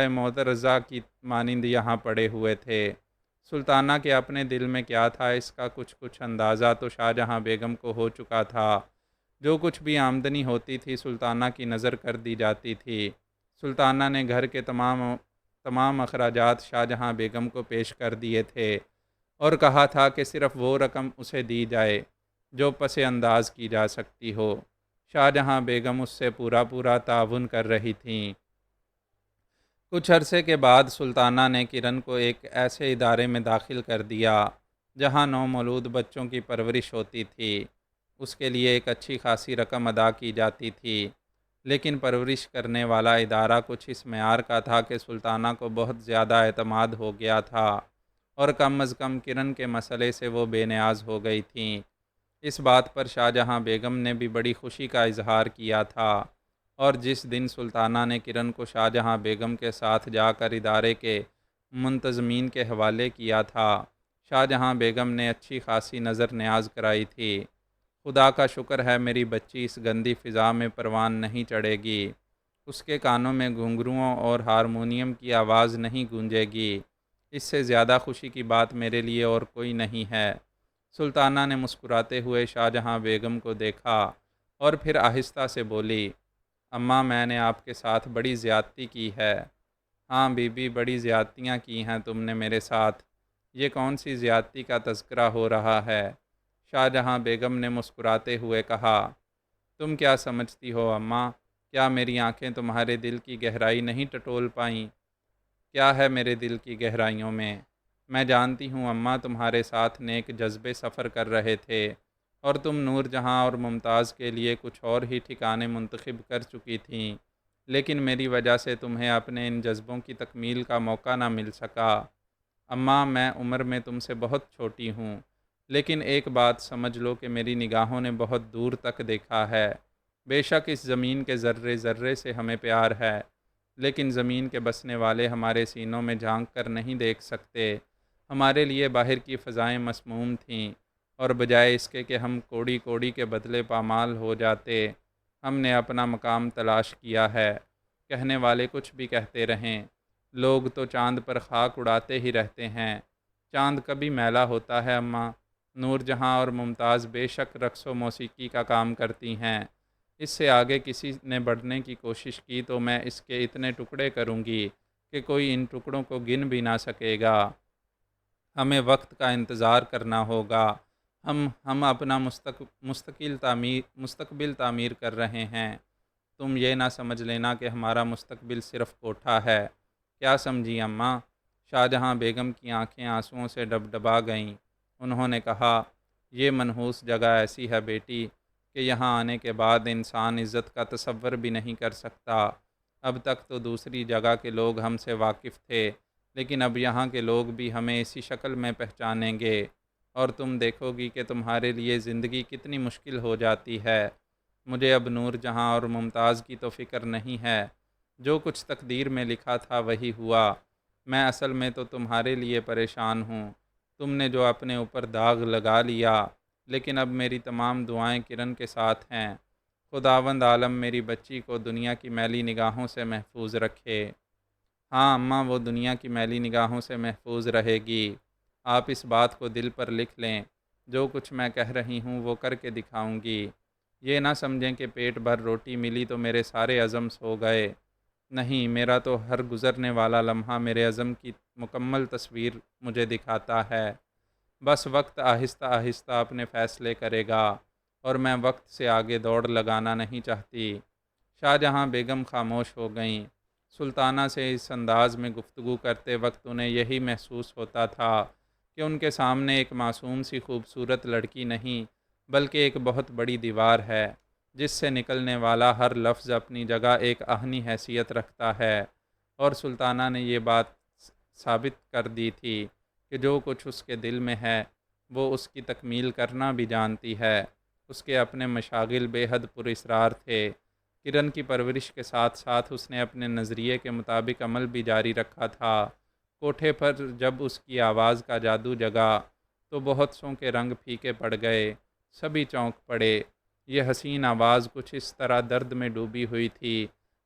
معترضہ کی مانند یہاں پڑے ہوئے تھے۔ سلطانہ کے اپنے دل میں کیا تھا اس کا کچھ اندازہ تو شاہ جہاں بیگم کو ہو چکا تھا۔ جو کچھ بھی آمدنی ہوتی تھی سلطانہ کی نظر کر دی جاتی تھی۔ سلطانہ نے گھر کے تمام اخراجات شاہ جہاں بیگم کو پیش کر دیے تھے، اور کہا تھا کہ صرف وہ رقم اسے دی جائے جو پس انداز کی جا سکتی ہو۔ شاہ جہاں بیگم اس سے پورا تعاون کر رہی تھیں۔ کچھ عرصے کے بعد سلطانہ نے کرن کو ایک ایسے ادارے میں داخل کر دیا جہاں نومولود بچوں کی پرورش ہوتی تھی۔ اس کے لیے ایک اچھی خاصی رقم ادا کی جاتی تھی، لیکن پرورش کرنے والا ادارہ کچھ اس معیار کا تھا کہ سلطانہ کو بہت زیادہ اعتماد ہو گیا تھا، اور کم از کم کرن کے مسئلے سے وہ بے نیاز ہو گئی تھیں۔ اس بات پر شاہ جہاں بیگم نے بھی بڑی خوشی کا اظہار کیا تھا، اور جس دن سلطانہ نے کرن کو شاہ جہاں بیگم کے ساتھ جا کر ادارے کے منتظمین کے حوالے کیا تھا، شاہ جہاں بیگم نے اچھی خاصی نظر نیاز کرائی تھی۔ خدا کا شکر ہے میری بچی اس گندی فضا میں پروان نہیں چڑھے گی، اس کے کانوں میں گھنگروؤں اور ہارمونیم کی آواز نہیں گونجے گی۔ اس سے زیادہ خوشی کی بات میرے لیے اور کوئی نہیں ہے۔ سلطانہ نے مسکراتے ہوئے شاہ جہاں بیگم کو دیکھا اور پھر آہستہ سے بولی، اماں میں نے آپ کے ساتھ بڑی زیادتی کی ہے۔ ہاں بی بی، بڑی زیادتیاں کی ہیں تم نے میرے ساتھ۔ یہ کون سی زیادتی کا تذکرہ ہو رہا ہے؟ شاہ جہاں بیگم نے مسکراتے ہوئے کہا، تم کیا سمجھتی ہو اماں؟ کیا میری آنکھیں تمہارے دل کی گہرائی نہیں ٹٹول پائیں؟ کیا ہے میرے دل کی گہرائیوں میں جانتی ہوں اماں، تمہارے ساتھ نیک جذبے سفر کر رہے تھے اور تم نور جہاں اور ممتاز کے لیے کچھ اور ہی ٹھکانے منتخب کر چکی تھیں، لیکن میری وجہ سے تمہیں اپنے ان جذبوں کی تکمیل کا موقع نہ مل سکا۔ اماں میں عمر میں تم سے بہت چھوٹی ہوں، لیکن ایک بات سمجھ لو کہ میری نگاہوں نے بہت دور تک دیکھا ہے۔ بے شک اس زمین کے ذرے ذرے سے ہمیں پیار ہے، لیکن زمین کے بسنے والے ہمارے سینوں میں جھانک کر نہیں دیکھ سکتے۔ ہمارے لیے باہر کی فضائیں مسموم تھیں، اور بجائے اس کے کہ ہم کوڑی کوڑی کے بدلے پامال ہو جاتے، ہم نے اپنا مقام تلاش کیا ہے۔ کہنے والے کچھ بھی کہتے رہیں، لوگ تو چاند پر خاک اڑاتے ہی رہتے ہیں۔ چاند کبھی میلا ہوتا ہے اماں؟ نور جہاں اور ممتاز بے شک رقص و موسیقی کا کام کرتی ہیں، اس سے آگے کسی نے بڑھنے کی کوشش کی تو میں اس کے اتنے ٹکڑے کروں گی کہ کوئی ان ٹکڑوں کو گن بھی نہ سکے گا۔ ہمیں وقت کا انتظار کرنا ہوگا۔ ہم اپنا مستقبل تعمیر کر رہے ہیں۔ تم یہ نہ سمجھ لینا کہ ہمارا مستقبل صرف کوٹھا ہے۔ کیا سمجھی اماں؟ شاہ جہاں بیگم کی آنکھیں آنسوؤں سے ڈبڈبا گئیں۔ انہوں نے کہا، یہ منحوس جگہ ایسی ہے بیٹی کہ یہاں آنے کے بعد انسان عزت کا تصور بھی نہیں کر سکتا۔ اب تک تو دوسری جگہ کے لوگ ہم سے واقف تھے، لیکن اب یہاں کے لوگ بھی ہمیں اسی شکل میں پہچانیں گے، اور تم دیکھو گی کہ تمہارے لیے زندگی کتنی مشکل ہو جاتی ہے۔ مجھے اب نور جہاں اور ممتاز کی تو فکر نہیں ہے، جو کچھ تقدیر میں لکھا تھا وہی ہوا۔ میں اصل میں تو تمہارے لیے پریشان ہوں۔ تم نے جو اپنے اوپر داغ لگا لیا، لیکن اب میری تمام دعائیں کرن کے ساتھ ہیں۔ خداوند عالم میری بچی کو دنیا کی میلی نگاہوں سے محفوظ رکھے۔ ہاں اماں، وہ دنیا کی میلی نگاہوں سے محفوظ رہے گی۔ آپ اس بات کو دل پر لکھ لیں، جو کچھ میں کہہ رہی ہوں وہ کر کے دکھاؤں گی۔ یہ نہ سمجھیں کہ پیٹ بھر روٹی ملی تو میرے سارے عزم سو گئے۔ نہیں، میرا تو ہر گزرنے والا لمحہ میرے عزم کی مکمل تصویر مجھے دکھاتا ہے۔ بس وقت آہستہ آہستہ اپنے فیصلے کرے گا، اور میں وقت سے آگے دوڑ لگانا نہیں چاہتی۔ شاہ جہاں بیگم خاموش ہو گئیں۔ سلطانہ سے اس انداز میں گفتگو کرتے وقت انہیں یہی محسوس ہوتا تھا کہ ان کے سامنے ایک معصوم سی خوبصورت لڑکی نہیں، بلکہ ایک بہت بڑی دیوار ہے، جس سے نکلنے والا ہر لفظ اپنی جگہ ایک اہنی حیثیت رکھتا ہے۔ اور سلطانہ نے یہ بات ثابت کر دی تھی کہ جو کچھ اس کے دل میں ہے وہ اس کی تکمیل کرنا بھی جانتی ہے۔ اس کے اپنے مشاغل بے حد پراسرار تھے۔ کرن کی پرورش کے ساتھ ساتھ اس نے اپنے نظریے کے مطابق عمل بھی جاری رکھا تھا۔ کوٹھے پر جب اس کی آواز کا جادو جگا تو بہت سوں کے رنگ پھیکے پڑ گئے، سبھی چونک پڑے۔ یہ حسین آواز کچھ اس طرح درد میں ڈوبی ہوئی تھی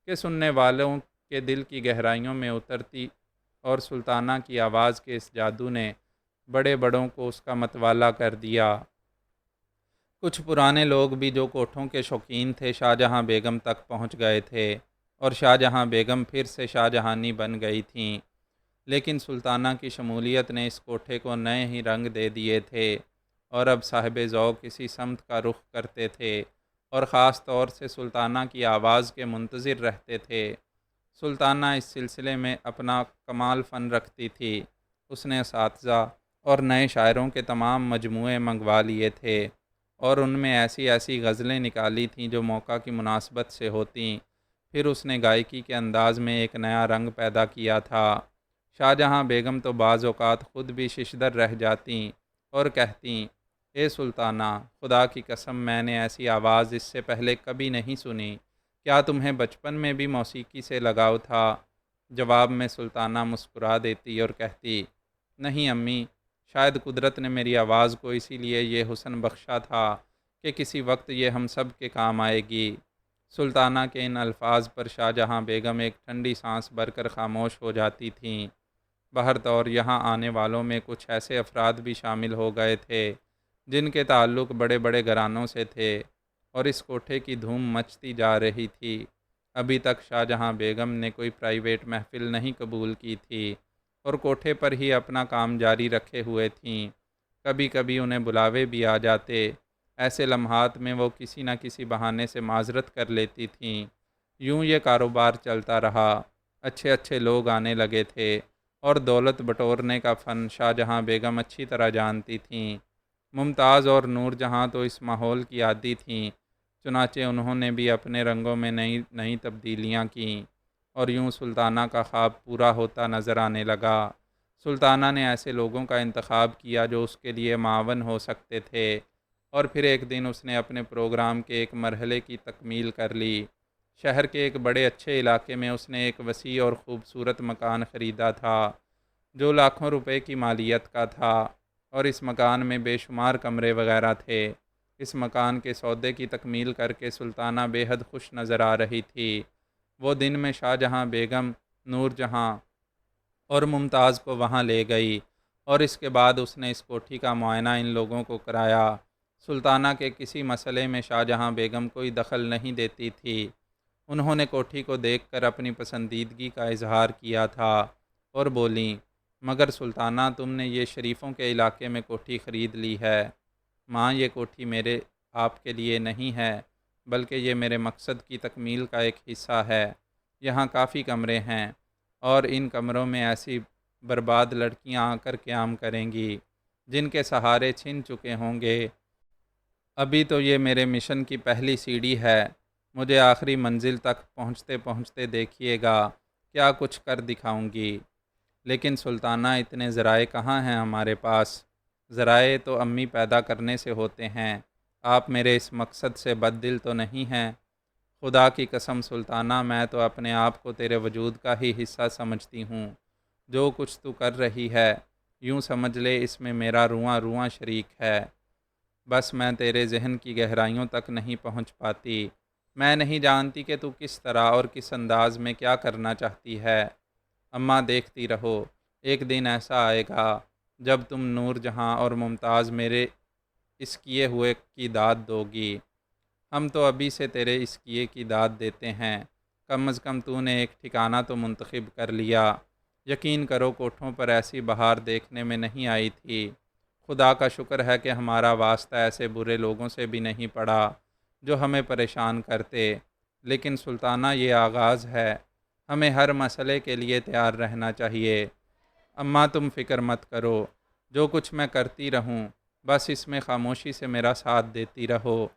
کہ سننے والوں کے دل کی گہرائیوں میں اترتی، اور سلطانہ کی آواز کے اس جادو نے بڑے بڑوں کو اس کا متوالا کر دیا۔ کچھ پرانے لوگ بھی جو کوٹھوں کے شوقین تھے شاہ جہاں بیگم تک پہنچ گئے تھے، اور شاہ جہاں بیگم پھر سے شاہ جہانی بن گئی تھیں۔ لیکن سلطانہ کی شمولیت نے اس کوٹھے کو نئے ہی رنگ دے دیے تھے، اور اب صاحب ذوق کسی سمت کا رخ کرتے تھے، اور خاص طور سے سلطانہ کی آواز کے منتظر رہتے تھے۔ سلطانہ اس سلسلے میں اپنا کمال فن رکھتی تھی۔ اس نے اساتذہ اور نئے شاعروں کے تمام مجموعے منگوا لیے تھے، اور ان میں ایسی ایسی غزلیں نکالی تھیں جو موقع کی مناسبت سے ہوتیں۔ پھر اس نے گائیکی کے انداز میں ایک نیا رنگ پیدا کیا تھا۔ شاہ جہاں بیگم تو بعض اوقات خود بھی ششدر رہ جاتیں اور کہتیں، اے سلطانہ، خدا کی قسم میں نے ایسی آواز اس سے پہلے کبھی نہیں سنی۔ کیا تمہیں بچپن میں بھی موسیقی سے لگاؤ تھا؟ جواب میں سلطانہ مسکرا دیتی اور کہتی، نہیں امی، شاید قدرت نے میری آواز کو اسی لیے یہ حسن بخشا تھا کہ کسی وقت یہ ہم سب کے کام آئے گی۔ سلطانہ کے ان الفاظ پر شاہ جہاں بیگم ایک ٹھنڈی سانس بھر کر خاموش ہو جاتی تھیں۔ بہر طور یہاں آنے والوں میں کچھ ایسے افراد بھی شامل ہو گئے تھے جن کے تعلق بڑے بڑے گھرانوں سے تھے، اور اس کوٹھے کی دھوم مچتی جا رہی تھی۔ ابھی تک شاہ جہاں بیگم نے کوئی پرائیویٹ محفل نہیں قبول کی تھی اور کوٹھے پر ہی اپنا کام جاری رکھے ہوئے تھیں۔ کبھی کبھی انہیں بلاوے بھی آ جاتے۔ ایسے لمحات میں وہ کسی نہ کسی بہانے سے معذرت کر لیتی تھیں۔ یوں یہ کاروبار چلتا رہا۔ اچھے اچھے لوگ آنے لگے تھے اور دولت بٹورنے کا فن شاہ جہاں بیگم اچھی طرح جانتی تھیں۔ ممتاز اور نور جہاں تو اس ماحول کی عادی تھیں، چنانچہ انہوں نے بھی اپنے رنگوں میں نئی نئی تبدیلیاں کیں، اور یوں سلطانہ کا خواب پورا ہوتا نظر آنے لگا۔ سلطانہ نے ایسے لوگوں کا انتخاب کیا جو اس کے لیے معاون ہو سکتے تھے، اور پھر ایک دن اس نے اپنے پروگرام کے ایک مرحلے کی تکمیل کر لی۔ شہر کے ایک بڑے اچھے علاقے میں اس نے ایک وسیع اور خوبصورت مکان خریدا تھا جو لاکھوں روپے کی مالیت کا تھا، اور اس مکان میں بے شمار کمرے وغیرہ تھے۔ اس مکان کے سودے کی تکمیل کر کے سلطانہ بے حد خوش نظر آ رہی تھی۔ وہ دن میں شاہ جہاں بیگم، نور جہاں اور ممتاز کو وہاں لے گئی، اور اس کے بعد اس نے اس کوٹھی کا معائنہ ان لوگوں کو کرایا۔ سلطانہ کے کسی مسئلے میں شاہ جہاں بیگم کوئی دخل نہیں دیتی تھی۔ انہوں نے کوٹھی کو دیکھ کر اپنی پسندیدگی کا اظہار کیا تھا اور بولیں، مگر سلطانہ، تم نے یہ شریفوں کے علاقے میں کوٹھی خرید لی ہے۔ ماں، یہ کوٹھی میرے آپ کے لیے نہیں ہے، بلکہ یہ میرے مقصد کی تکمیل کا ایک حصہ ہے۔ یہاں کافی کمرے ہیں، اور ان کمروں میں ایسی برباد لڑکیاں آ کر قیام کریں گی جن کے سہارے چھن چکے ہوں گے۔ ابھی تو یہ میرے مشن کی پہلی سیڑھی ہے، مجھے آخری منزل تک پہنچتے پہنچتے دیکھیے گا کیا کچھ کر دکھاؤں گی۔ لیکن سلطانہ، اتنے ذرائع کہاں ہیں ہمارے پاس؟ ذرائع تو امی پیدا کرنے سے ہوتے ہیں۔ آپ میرے اس مقصد سے بد دل تو نہیں ہیں؟ خدا کی قسم سلطانہ، میں تو اپنے آپ کو تیرے وجود کا ہی حصہ سمجھتی ہوں۔ جو کچھ تو کر رہی ہے، یوں سمجھ لے اس میں میرا رواں رواں شریک ہے۔ بس میں تیرے ذہن کی گہرائیوں تک نہیں پہنچ پاتی۔ میں نہیں جانتی کہ تو کس طرح اور کس انداز میں کیا کرنا چاہتی ہے۔ اماں، دیکھتی رہو، ایک دن ایسا آئے گا جب تم نور جہاں اور ممتاز میرے اس کیے ہوئے کی داد دو گی۔ ہم تو ابھی سے تیرے اس کیے کی داد دیتے ہیں۔ کم از کم تو نے ایک ٹھکانہ تو منتخب کر لیا۔ یقین کرو کوٹھوں پر ایسی بہار دیکھنے میں نہیں آئی تھی۔ خدا کا شکر ہے کہ ہمارا واسطہ ایسے برے لوگوں سے بھی نہیں پڑا جو ہمیں پریشان کرتے۔ لیکن سلطانہ، یہ آغاز ہے، ہمیں ہر مسئلے کے لیے تیار رہنا چاہیے۔ اماں، تم فکر مت کرو، جو کچھ میں کرتی رہوں بس اس میں خاموشی سے میرا ساتھ دیتی رہو۔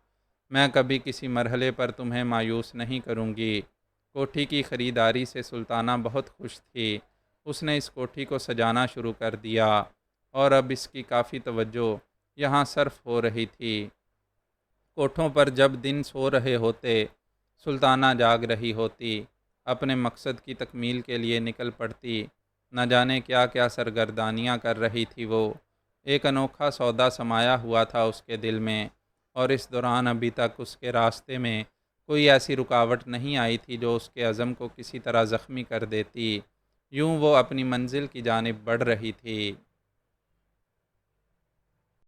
میں کبھی کسی مرحلے پر تمہیں مایوس نہیں کروں گی۔ کوٹھی کی خریداری سے سلطانہ بہت خوش تھی۔ اس نے اس کوٹھی کو سجانا شروع کر دیا، اور اب اس کی کافی توجہ یہاں صرف ہو رہی تھی۔ کوٹھوں پر جب دن سو رہے ہوتے، سلطانہ جاگ رہی ہوتی، اپنے مقصد کی تکمیل کے لیے نکل پڑتی۔ نہ جانے کیا کیا سرگردانیاں کر رہی تھی وہ۔ ایک انوکھا سودا سمایا ہوا تھا اس کے دل میں، اور اس دوران ابھی تک اس کے راستے میں کوئی ایسی رکاوٹ نہیں آئی تھی جو اس کے عزم کو کسی طرح زخمی کر دیتی۔ یوں وہ اپنی منزل کی جانب بڑھ رہی تھی۔